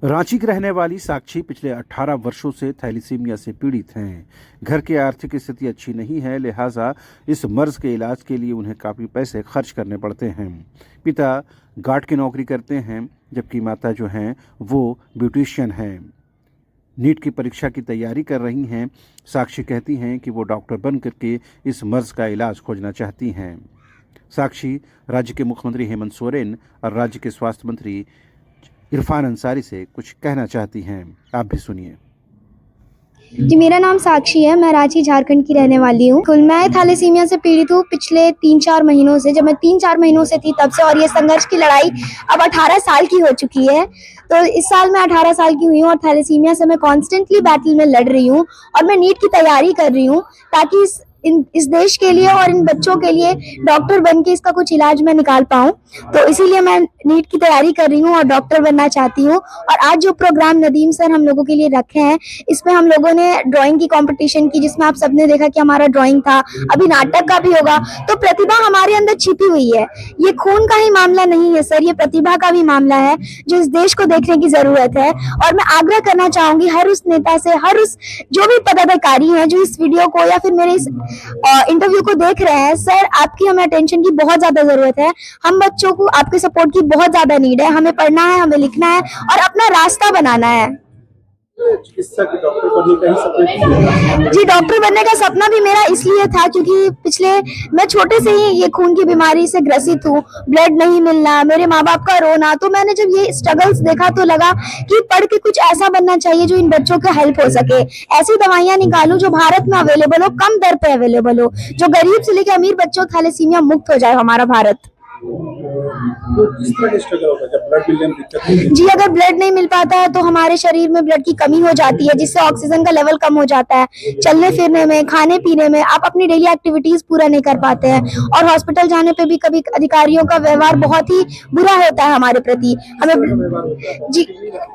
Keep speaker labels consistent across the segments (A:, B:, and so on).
A: रांची की रहने वाली साक्षी पिछले 18 वर्षों से थैलीसीमिया से पीड़ित हैं। घर की आर्थिक स्थिति अच्छी नहीं है, लिहाजा इस मर्ज के इलाज के लिए उन्हें काफ़ी पैसे खर्च करने पड़ते हैं। पिता गार्ड की नौकरी करते हैं, जबकि माता जो हैं वो ब्यूटिशियन हैं। नीट की परीक्षा की तैयारी कर रही हैं। साक्षी कहती हैं कि वो डॉक्टर बन करके इस मर्ज का इलाज खोजना चाहती हैं। साक्षी राज्य के मुख्यमंत्री हेमंत सोरेन और राज्य के स्वास्थ्य मंत्री इरफान अंसारी से कुछ कहना चाहती हैं। आप भी सुनिए।
B: जी, मेरा नाम साक्षी है। मैं रांची झारखंड की रहने वाली हूँ। मैं थैलेसीमिया से पीड़ित हूँ पिछले 3-4 महीनों से। जब मैं 3-4 महीनों से थी तब से, और ये संघर्ष की लड़ाई अब 18 साल की हो चुकी है। तो इस साल मैं 18 साल की हुई हूँ और थैलेसीमिया से मैं कॉन्स्टेंटली बैटल में लड़ रही हूँ और मैं नीट की तैयारी कर रही हूँ ताकि इस देश के लिए और इन बच्चों के लिए डॉक्टर बन के इसका कुछ इलाज मैं निकाल पाऊँ। तो इसीलिए मैं नीट की तैयारी कर रही हूँ और डॉक्टर बनना चाहती हूँ। और आज जो प्रोग्राम नदीम सर हम लोगों के लिए रखे हैं, इसमें हम लोगों ने ड्राइंग की कंपटीशन की, जिसमें आप सबने देखा कि हमारा ड्राइंग था। अभी नाटक का भी होगा। तो प्रतिभा हमारे अंदर छिपी हुई है। ये खून का ही मामला नहीं है सर, ये प्रतिभा का भी मामला है जो इस देश को देखने की जरूरत है। और मैं आग्रह करना चाहूंगी हर उस नेता से, हर उस जो भी पदाधिकारी हैं जो इस वीडियो को या फिर मेरे इस इंटरव्यू को देख रहे हैं, सर आपकी हमें अटेंशन की बहुत ज्यादा जरूरत है। हम बच्चों को आपके सपोर्ट की बहुत ज्यादा नीड है। हमें पढ़ना है, हमें लिखना है और अपना रास्ता बनाना है।
C: चिकित्सक डॉक्टर बनने का ही सपना?
B: जी, डॉक्टर बनने का सपना भी मेरा इसलिए था क्योंकि मैं छोटे से ही ये खून की बीमारी से ग्रसित हूँ। ब्लड नहीं मिलना, मेरे माँ बाप का रोना, तो मैंने जब ये स्ट्रगल्स देखा तो लगा कि पढ़ के कुछ ऐसा बनना चाहिए जो इन बच्चों का हेल्प हो सके। ऐसी दवाइयाँ निकालूं जो भारत में अवेलेबल हो, कम दर पे अवेलेबल हो, जो गरीब से लेकर अमीर बच्चों थैलेसीमिया मुक्त हो जाए हमारा भारत।
C: तो किस तरह का स्ट्रगल होता है जब ब्लड मिलने में दिक्कत होती है?
B: जी, अगर ब्लड नहीं मिल पाता है तो हमारे शरीर में ब्लड की कमी हो जाती है, जिससे ऑक्सीजन का लेवल कम हो जाता है। चलने फिरने में, खाने पीने में आप अपनी डेली एक्टिविटीज पूरा नहीं कर पाते हैं। और हॉस्पिटल जाने पे भी कभी अधिकारियों का व्यवहार बहुत ही बुरा होता है हमारे प्रति। हमें जी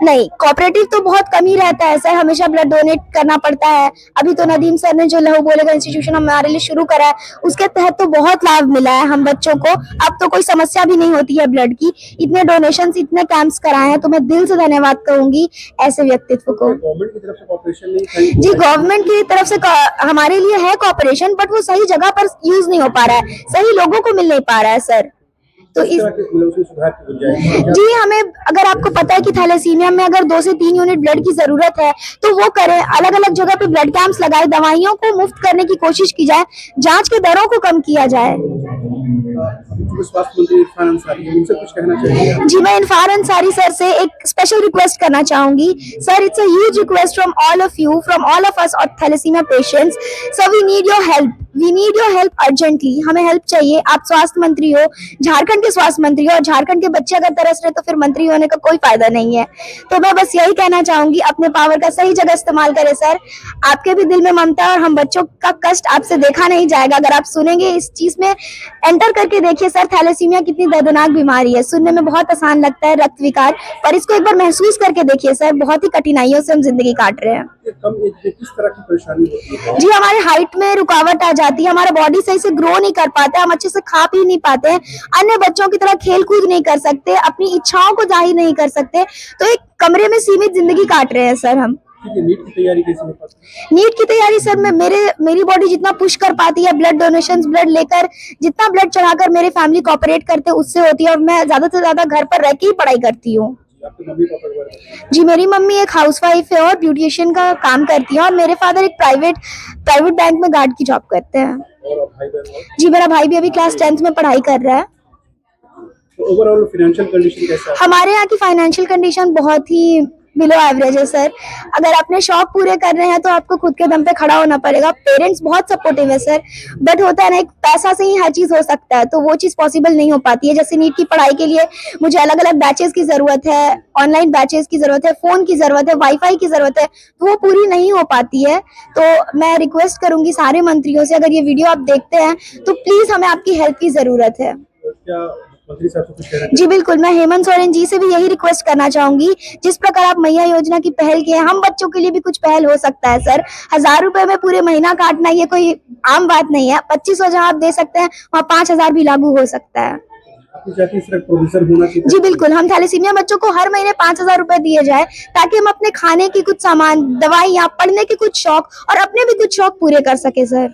B: नहीं, कोऑपरेटिव तो बहुत कम ही रहता है सर। हमेशा ब्लड डोनेट करना पड़ता है। अभी तो नदीम सर ने जो लहू बोलेगा इंस्टीट्यूशन हमारे लिए शुरू करा है, उसके तहत तो बहुत लाभ मिला है हम बच्चों को। अब तो कोई समस्या भी नहीं होती है ब्लड की। इतने डोनेशंस, इतने कैंप्स कराए हैं, तो मैं दिल से धन्यवाद कहूंगी ऐसे व्यक्तित्व को।
C: गवर्नमेंट की तरफ से कॉपरेशन नहीं?
B: जी, गवर्नमेंट की तरफ से हमारे लिए है कॉपरेशन, बट वो सही जगह पर यूज नहीं हो पा रहा है, सही लोगों को मिल नहीं पा रहा है सर। तो इस
C: सुधार की गुंजाइश?
B: जी, हमें, अगर आपको पता है कि थैलेसीमिया में अगर 2 से 3 यूनिट ब्लड की जरूरत है तो वो करें। अलग अलग जगह पे ब्लड कैंप्स लगाए, दवाइयों को मुफ्त करने की कोशिश की जाए, जांच के दरों को कम किया जाए।
C: स्वास्थ्य मंत्री इरफान अंसारी, उनसे कुछ कहना चाहिए?
B: जी, मैं इरफान अंसारी सर से एक स्पेशल रिक्वेस्ट करना चाहूंगी। Sir, it's a huge request from all of you, from all of us और thalassemia patients. Sir, we need your help, we need your help urgently. हमें हेल्प चाहिए। आप स्वास्थ्य मंत्री हो, झारखंड के स्वास्थ्य मंत्री हो, और झारखंड के बच्चे अगर तरस रहे तो फिर मंत्री होने का कोई फायदा नहीं है। तो मैं बस यही कहना चाहूंगी, अपने पावर का सही जगह इस्तेमाल करें सर। आपके भी दिल में ममता है और हम बच्चों का कष्ट आपसे देखा नहीं जाएगा। अगर आप सुनेंगे, इस चीज में एंटर करके देखिए सर, थैलेसीमिया कितनी दर्दनाक बीमारी है। सुनने में बहुत आसान लगता है, रक्त विकार, पर इसको एक बार महसूस करके देखिए सर, बहुत ही कठिनाइयों से हम जिंदगी काट रहे हैं।
C: कम एज में किस तरह की परेशानी होती है?
B: जी, हमारे हाइट में रुकावट आ जाती है, हमारा बॉडी सही से ग्रो नहीं कर पाता, हम अच्छे से खा पी नहीं पाते, अन्य बच्चों की तरह खेल कूद नहीं कर सकते, अपनी इच्छाओं को जाहिर नहीं कर सकते। तो एक कमरे में सीमित जिंदगी काट रहे हैं सर हम।
C: नीट की तैयारी कैसे हो पाती है?
B: नीट की तैयारी सर, मेरी बॉडी जितना पुश कर पाती है, ब्लड डोनेशंस, ब्लड लेकर, जितना ब्लड चढ़ाकर मेरे फैमिली कोऑपरेट करते हैं उससे होती है। और मैं ज्यादा से ज्यादा घर पर रह के ही पढ़ाई करती हूँ।
C: आपके मम्मी पापा के बारे में?
B: जी, मेरी मम्मी एक हाउसवाइफ है और ब्यूटिशियन का काम करती है, और मेरे फादर एक प्राइवेट बैंक में गार्ड की जॉब करते हैं।
C: और भाई बहन?
B: जी, मेरा भाई भी अभी क्लास 10th में पढ़ाई कर रहा है।
C: तो ओवरऑल फाइनेंशियल कंडीशन कैसा है?
B: हमारे यहाँ की फाइनेंशियल कंडीशन बहुत ही बिलो एवरेज है सर। अगर अपने शौक पूरे कर रहे हैं तो आपको खुद के दम पे खड़ा होना पड़ेगा। पेरेंट्स बहुत सपोर्टिव है सर, बट होता है ना, एक पैसा से ही हर चीज हो सकता है, तो वो चीज पॉसिबल नहीं हो पाती है। जैसे नीट की पढ़ाई के लिए मुझे अलग अलग बैचेस की जरूरत है, ऑनलाइन बैचेस की जरूरत है, फोन की जरूरत है, वाईफाई की जरूरत है, तो वो पूरी नहीं हो पाती है। तो मैं रिक्वेस्ट करूंगी सारे मंत्रियों से, अगर ये वीडियो आप देखते हैं तो प्लीज हमें आपकी हेल्प की जरूरत है।
C: क्या मंत्री साहब से कुछ कहना?
B: जी बिल्कुल, मैं हेमंत सोरेन जी से भी यही रिक्वेस्ट करना चाहूंगी, जिस प्रकार आप मैया योजना की पहल की है, हम बच्चों के लिए भी कुछ पहल हो सकता है सर। 1000 रुपए में पूरे महीना काटना ये कोई आम बात नहीं है। 2500 जहाँ आप दे सकते हैं वहाँ 5000 भी लागू हो सकता है।
C: आपको चाहते हैं इस तरह प्रोविजन होना चाहिए?
B: जी बिल्कुल, हम थैलेसीमिया बच्चों को हर महीने 5,000 रुपए दिए जाए ताकि हम अपने खाने की कुछ सामान, दवाइयाँ, पढ़ने के कुछ शौक और अपने भी कुछ शौक पूरे कर सके सर।